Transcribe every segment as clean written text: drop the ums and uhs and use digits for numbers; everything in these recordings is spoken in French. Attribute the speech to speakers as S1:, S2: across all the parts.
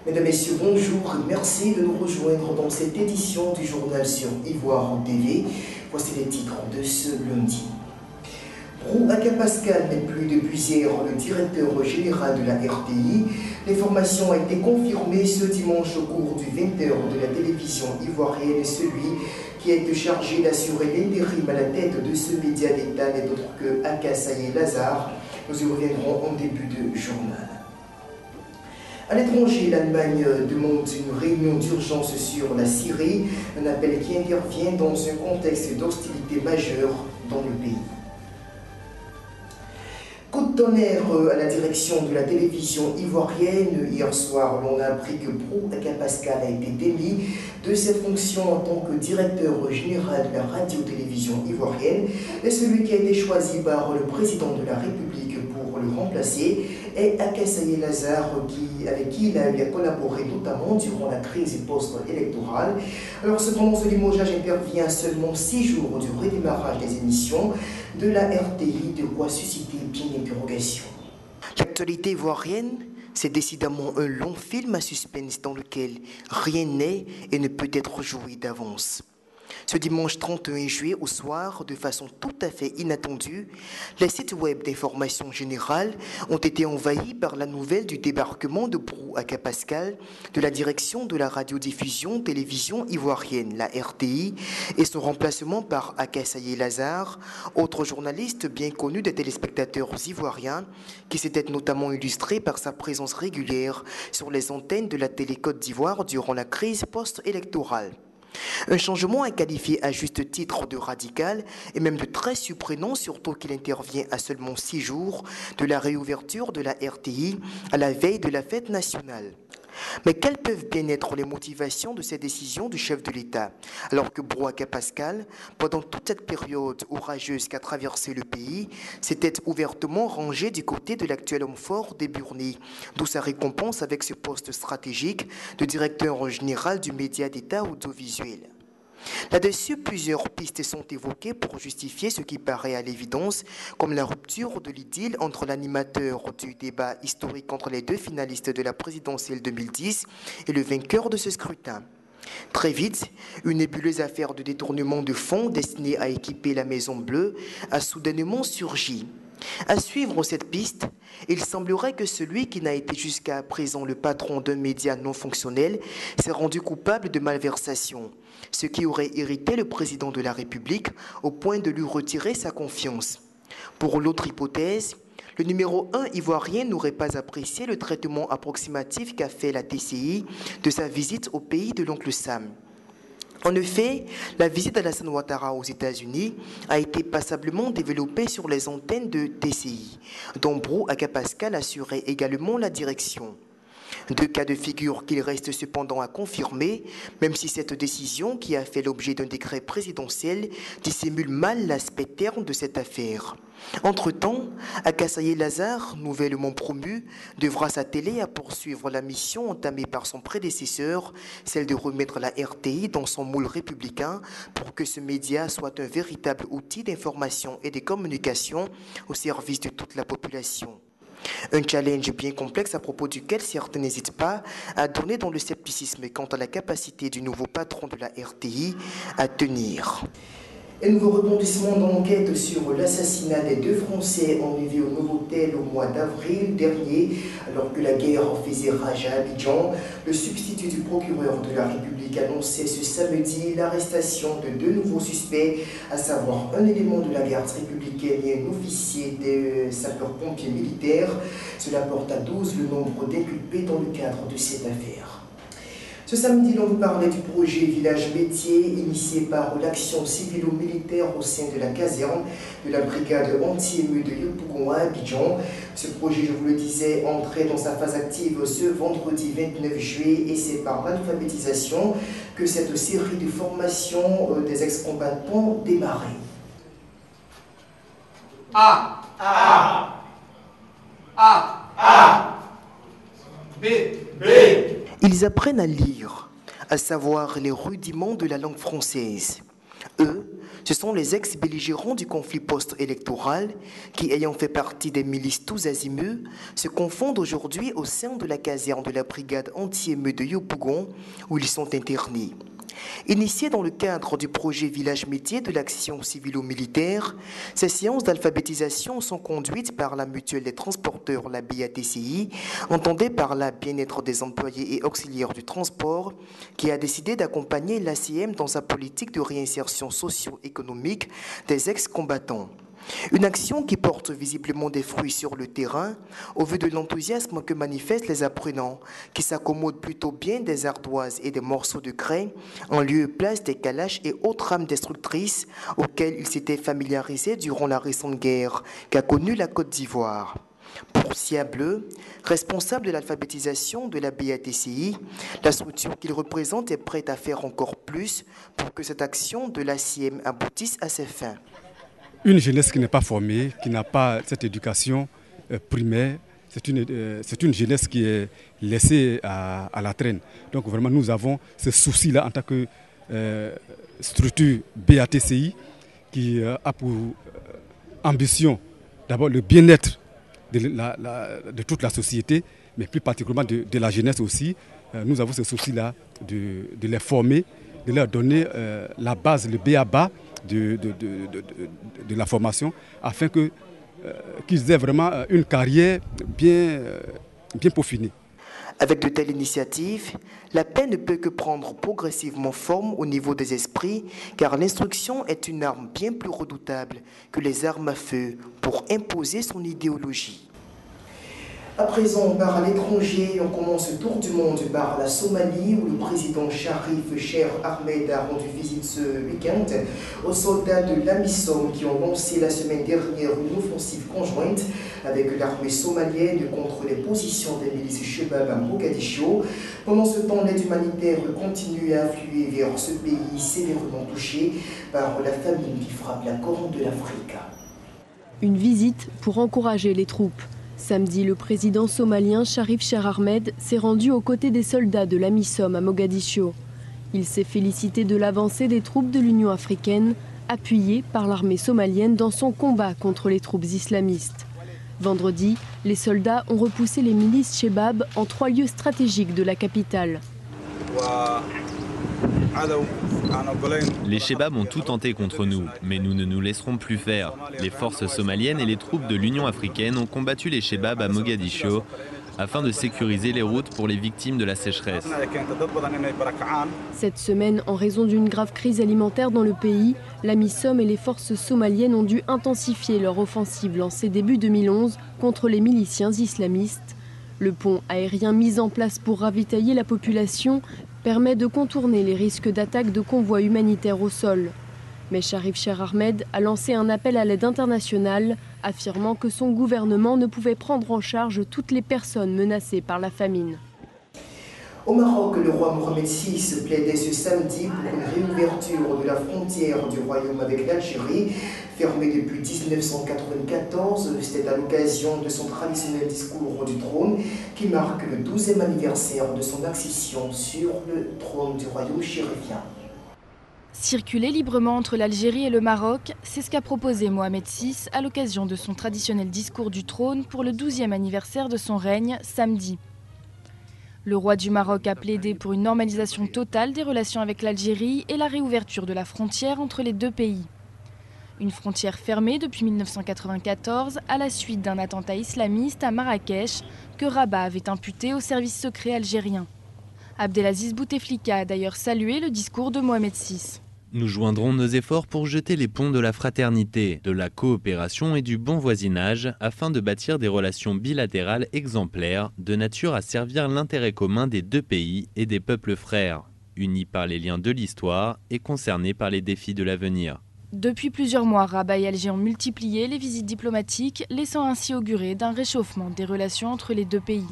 S1: Mesdames, Messieurs, bonjour et merci de nous rejoindre dans cette édition du journal sur Ivoire TV. Voici les titres de ce lundi. Brou Aka-Pascal n'est plus depuis hier le directeur général de la RTI. L'information a été confirmée ce dimanche au cours du 20h de la télévision ivoirienne. Celui qui est chargé d'assurer l'intérim à la tête de ce média d'État n'est autre que Aka-Saye Lazare. Nous y reviendrons en début de journal. À l'étranger, l'Allemagne demande une réunion d'urgence sur la Syrie, un appel qui intervient dans un contexte d'hostilité majeure dans le pays. Coup de tonnerre à la direction de la télévision ivoirienne. Hier soir, l'on a appris que Brou Aka-Pascal a été démis de ses fonctions en tant que directeur général de la radio-télévision ivoirienne. Et celui qui a été choisi par le président de la République pour le remplacer est Aka-Saye Lazare, avec qui il a eu à collaborer notamment durant la crise post-électorale. Alors cependant, ce limogeage intervient à seulement 6 jours du redémarrage des émissions de la RTI, de quoi susciter bien d'interrogations. L'actualité ivoirienne, c'est décidément un long film à suspense dans lequel rien n'est et ne peut être joué d'avance. Ce dimanche 31 juillet au soir, de façon tout à fait inattendue, les sites web d'information générale ont été envahis par la nouvelle du débarquement de Brou Aka-Pascal de la direction de la radiodiffusion télévision ivoirienne, la RTI, et son remplacement par Aka-Saye Lazare, autre journaliste bien connu des téléspectateurs ivoiriens, qui s'était notamment illustré par sa présence régulière sur les antennes de la télé Côte d'Ivoire durant la crise post-électorale. Un changement est qualifié à juste titre de radical et même de très surprenant, surtout qu'il intervient à seulement 6 jours de la réouverture de la RTI à la veille de la fête nationale. Mais quelles peuvent bien être les motivations de ces décisions du chef de l'État, alors que Brou Aka-Pascal, pendant toute cette période orageuse qu'a traversé le pays, s'était ouvertement rangé du côté de l'actuel homme fort des Burnis, d'où sa récompense avec ce poste stratégique de directeur général du média d'État audiovisuel. Là-dessus, plusieurs pistes sont évoquées pour justifier ce qui paraît à l'évidence comme la rupture de l'idylle entre l'animateur du débat historique entre les deux finalistes de la présidentielle 2010 et le vainqueur de ce scrutin. Très vite, une nébuleuse affaire de détournement de fonds destinée à équiper la Maison Bleue a soudainement surgi. À suivre cette piste, il semblerait que celui qui n'a été jusqu'à présent le patron d'un média non fonctionnel s'est rendu coupable de malversation, ce qui aurait irrité le président de la République au point de lui retirer sa confiance. Pour l'autre hypothèse, le numéro 1 ivoirien n'aurait pas apprécié le traitement approximatif qu'a fait la TCI de sa visite au pays de l'oncle Sam. En effet, la visite d'Alassane Ouattara aux États-Unis a été passablement développée sur les antennes de TCI, dont Brou Aka-Pascal assurait également la direction. Deux cas de figure qu'il reste cependant à confirmer, même si cette décision, qui a fait l'objet d'un décret présidentiel, dissimule mal l'aspect terne de cette affaire. Entre-temps, Aka-Saye Lazare, nouvellement promu, devra s'atteler à poursuivre la mission entamée par son prédécesseur, celle de remettre la RTI dans son moule républicain pour que ce média soit un véritable outil d'information et de communication au service de toute la population. Un challenge bien complexe à propos duquel certains n'hésitent pas à donner dans le scepticisme quant à la capacité du nouveau patron de la RTI à tenir. Un nouveau rebondissement dans l'enquête sur l'assassinat des 2 Français enlevés au Novotel au mois d'avril dernier, alors que la guerre faisait rage à Abidjan. Le substitut du procureur de la République annonçait ce samedi l'arrestation de 2 nouveaux suspects, à savoir un élément de la garde républicaine et un officier des sapeurs-pompiers militaires. Cela porte à 12 le nombre d'inculpés dans le cadre de cette affaire. Ce samedi, l'on vous parlait du projet Village Métier, initié par l'action civilo-militaire au sein de la caserne de la brigade anti-émeute de Yopougon à Abidjan. Ce projet, je vous le disais, entrait dans sa phase active ce vendredi 29 juillet et c'est par l'alphabétisation que cette série de formations des ex-combattants démarrait.
S2: A. A. A. A. B. B.
S1: Ils apprennent à lire, à savoir les rudiments de la langue française. Eux ce sont les ex-belligérants du conflit post-électoral qui, ayant fait partie des milices tous azimuts, se confondent aujourd'hui au sein de la caserne de la brigade anti-émeute de Yopougon où ils sont internés. Initiées dans le cadre du projet Village Métier de l'action civilo-militaire, ces séances d'alphabétisation sont conduites par la mutuelle des transporteurs, la BATCI, entendée par la bien-être des employés et auxiliaires du transport, qui a décidé d'accompagner l'ACM dans sa politique de réinsertion socio-économique des ex-combattants. Une action qui porte visiblement des fruits sur le terrain, au vu de l'enthousiasme que manifestent les apprenants, qui s'accommodent plutôt bien des ardoises et des morceaux de craie, en lieu et place des calaches et autres armes destructrices auxquelles ils s'étaient familiarisés durant la récente guerre qu'a connue la Côte d'Ivoire. Pour Sia Bleu, responsable de l'alphabétisation de la BATCI, la structure qu'il représente est prête à faire encore plus pour que cette action de l'ACM aboutisse à ses fins.
S3: Une jeunesse qui n'est pas formée, qui n'a pas cette éducation primaire, c'est une jeunesse qui est laissée à la traîne. Donc vraiment, nous avons ce souci-là en tant que structure BATCI qui a pour ambition d'abord le bien-être de toute la société, mais plus particulièrement de la jeunesse aussi. Nous avons ce souci-là de les former, de leur donner la base, le b.a.-ba de la formation, afin qu'ils aient vraiment une carrière bien peaufinée.
S1: Avec de telles initiatives, la paix ne peut que prendre progressivement forme au niveau des esprits, car l'instruction est une arme bien plus redoutable que les armes à feu pour imposer son idéologie. À présent, on part à l'étranger. On commence le tour du monde par la Somalie, où le président Sharif Cheikh Ahmed a rendu visite ce week-end aux soldats de l'AMISOM qui ont lancé la semaine dernière une offensive conjointe avec l'armée somalienne contre les positions des milices Chebab à Mogadiscio. Pendant ce temps, l'aide humanitaire continue à affluer vers ce pays sévèrement touché par la famine qui frappe la Corne de l'Afrique.
S4: Une visite pour encourager les troupes. Samedi, le président somalien Sharif Cheikh Ahmed s'est rendu aux côtés des soldats de l'AMISOM à Mogadiscio. Il s'est félicité de l'avancée des troupes de l'Union africaine, appuyées par l'armée somalienne dans son combat contre les troupes islamistes. Vendredi, les soldats ont repoussé les milices Chebab en 3 lieux stratégiques de la capitale.
S5: Les Chebab ont tout tenté contre nous, mais nous ne nous laisserons plus faire. Les forces somaliennes et les troupes de l'Union africaine ont combattu les Chebab à Mogadiscio afin de sécuriser les routes pour les victimes de la sécheresse.
S4: Cette semaine, en raison d'une grave crise alimentaire dans le pays, l'AMISOM et les forces somaliennes ont dû intensifier leur offensive lancée début 2011 contre les miliciens islamistes. Le pont aérien mis en place pour ravitailler la population permet de contourner les risques d'attaque de convois humanitaires au sol. Mais Sharif Cheikh Ahmed a lancé un appel à l'aide internationale, affirmant que son gouvernement ne pouvait prendre en charge toutes les personnes menacées par la famine.
S1: Au Maroc, le roi Mohamed VI plaidait ce samedi pour une réouverture de la frontière du royaume avec l'Algérie, fermée depuis 1994. C'était à l'occasion de son traditionnel discours du trône qui marque le 12e anniversaire de son accession sur le trône du royaume chérifien.
S6: Circuler librement entre l'Algérie et le Maroc, c'est ce qu'a proposé Mohamed VI à l'occasion de son traditionnel discours du trône pour le 12e anniversaire de son règne, samedi. Le roi du Maroc a plaidé pour une normalisation totale des relations avec l'Algérie et la réouverture de la frontière entre les deux pays. Une frontière fermée depuis 1994 à la suite d'un attentat islamiste à Marrakech que Rabat avait imputé au service secret algérien. Abdelaziz Bouteflika a d'ailleurs salué le discours de Mohamed VI.
S5: Nous joindrons nos efforts pour jeter les ponts de la fraternité, de la coopération et du bon voisinage afin de bâtir des relations bilatérales exemplaires de nature à servir l'intérêt commun des deux pays et des peuples frères, unis par les liens de l'histoire et concernés par les défis de l'avenir.
S6: Depuis plusieurs mois, Rabat et Alger ont multiplié les visites diplomatiques, laissant ainsi augurer d'un réchauffement des relations entre les deux pays.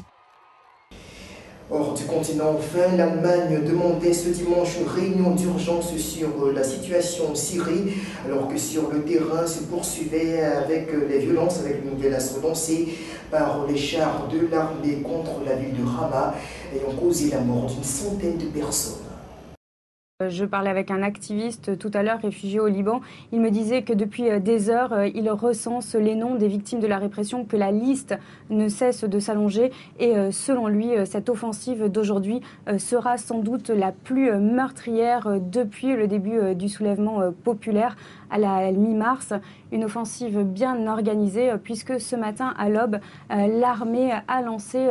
S1: Hors du continent, enfin, l'Allemagne demandait ce dimanche une réunion d'urgence sur la situation en Syrie, alors que sur le terrain se poursuivait avec les violences, avec une nouvelle assaut lancée par les chars de l'armée contre la ville de Hama, ayant causé la mort d'une centaine de personnes.
S7: Je parlais avec un activiste tout à l'heure, réfugié au Liban. Il me disait que depuis des heures, il recense les noms des victimes de la répression, que la liste ne cesse de s'allonger. Et selon lui, cette offensive d'aujourd'hui sera sans doute la plus meurtrière depuis le début du soulèvement populaire à la mi-mars. Une offensive bien organisée puisque ce matin à l'aube, l'armée a lancé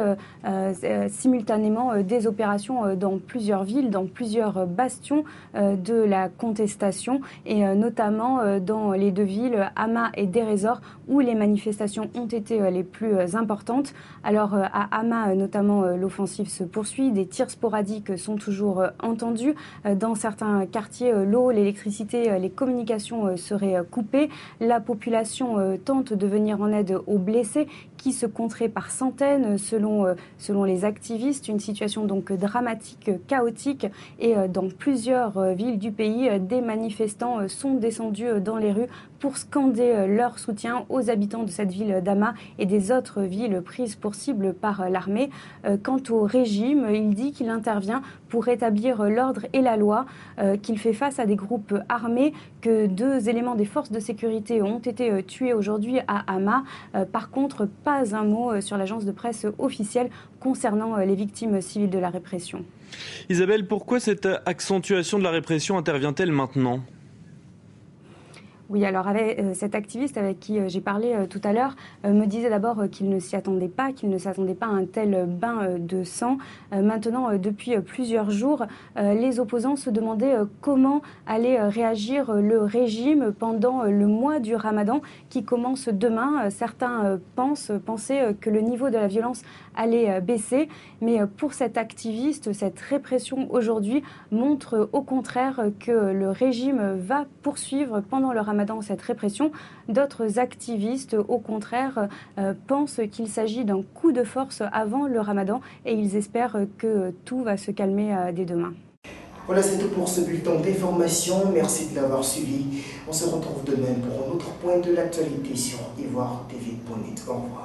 S7: simultanément des opérations dans plusieurs villes, dans plusieurs bastions de la contestation et notamment dans les deux villes Hama et Deir ez-Zor où les manifestations ont été les plus importantes. Alors à Hama notamment l'offensive se poursuit, des tirs sporadiques sont toujours entendus. Dans certains quartiers, l'eau, l'électricité, les communications seraient coupées. La population tente de venir en aide aux blessés qui se compteraient par centaines selon les activistes. Une situation donc dramatique, chaotique et dans plusieurs villes du pays, des manifestants sont descendus dans les rues pour scander leur soutien aux habitants de cette ville d'Hama et des autres villes prises pour cible par l'armée. Quant au régime, il dit qu'il intervient pour rétablir l'ordre et la loi, qu'il fait face à des groupes armés, que 2 éléments des forces de sécurité ont été tués aujourd'hui à Hama. Par contre, pas un mot sur l'agence de presse officielle concernant les victimes civiles de la répression.
S8: Isabelle, pourquoi cette accentuation de la répression intervient-elle maintenant ?
S7: Oui, alors cet activiste avec qui j'ai parlé tout à l'heure me disait d'abord qu'il ne s'y attendait pas, à un tel bain de sang. Maintenant, depuis plusieurs jours, les opposants se demandaient comment allait réagir le régime pendant le mois du Ramadan qui commence demain. Certains pensaient que le niveau de la violence allait baisser, mais pour cet activiste, cette répression aujourd'hui montre au contraire que le régime va poursuivre pendant le Ramadan cette répression. D'autres activistes, au contraire, pensent qu'il s'agit d'un coup de force avant le Ramadan et ils espèrent que tout va se calmer dès demain.
S1: Voilà, c'est tout pour ce bulletin d'information. Merci de l'avoir suivi. On se retrouve demain pour un autre point de l'actualité sur ivoiretv.net. Au revoir.